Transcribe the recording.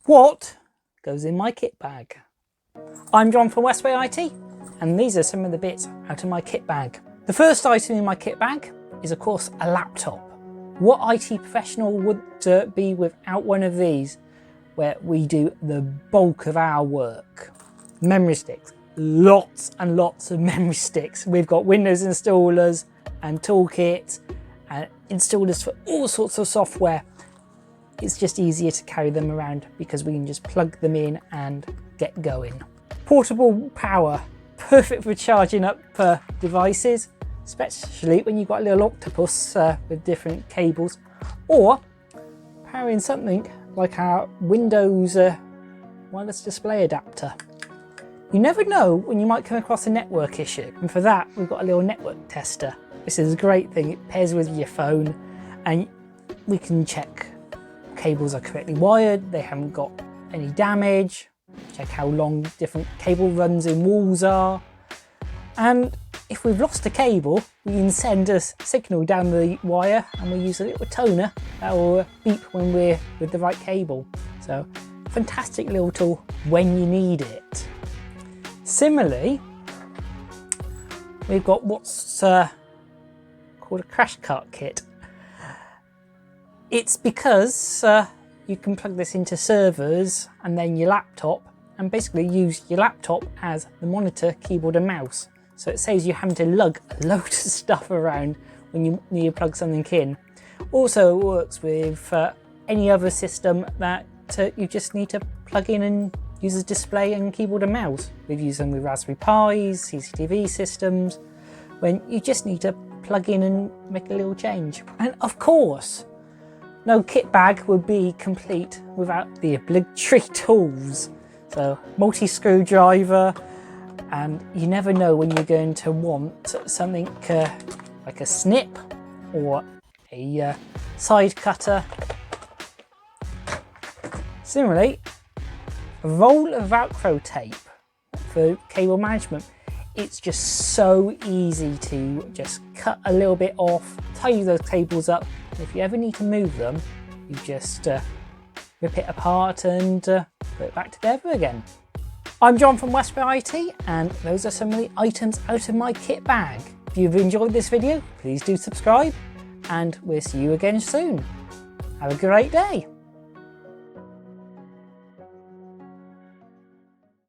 What goes in my kit bag? I'm John from Westway IT, and these are some of the bits out of my kit bag. The first item in my kit bag is of course a laptop. What IT professional would be without one of these, where we do the bulk of our work? Memory sticks, lots and lots of memory sticks. We've got Windows installers and toolkits and installers for all sorts of software. It's just easier to carry them around because we can just plug them in and get going. Portable power, perfect for charging up devices, especially when you've got a little octopus with different cables, or powering something like our Windows wireless display adapter. You never know when you might come across a network issue, and for that we've got a little network tester. This is a great thing. It pairs with your phone and we can check cables are correctly wired, they haven't got any damage, check how long different cable runs in walls are, and if we've lost a cable we can send a signal down the wire and we use a little toner that will beep when we're with the right cable. So fantastic little tool when you need it. Similarly, we've got what's called a crash cart kit. It's because you can plug this into servers and then your laptop, and basically use your laptop as the monitor, keyboard and mouse. So it saves you having to lug a load of stuff around when you need to plug something in. Also it works with any other system that you just need to plug in and use a display and keyboard and mouse. We've used them with Raspberry Pis, CCTV systems, when you just need to plug in and make a little change. And of course, no kit bag would be complete without the obligatory tools. So multi-screwdriver, and you never know when you're going to want something like a snip or a side cutter. Similarly, a roll of Velcro tape for cable management. It's just so easy to just cut a little bit off, tidy those cables up. If you ever need to move them, you just rip it apart and put it back together again. I'm John from Westway IT, and those are some of the items out of my kit bag. If you've enjoyed this video, please do subscribe, and we'll see you again soon. Have a great day.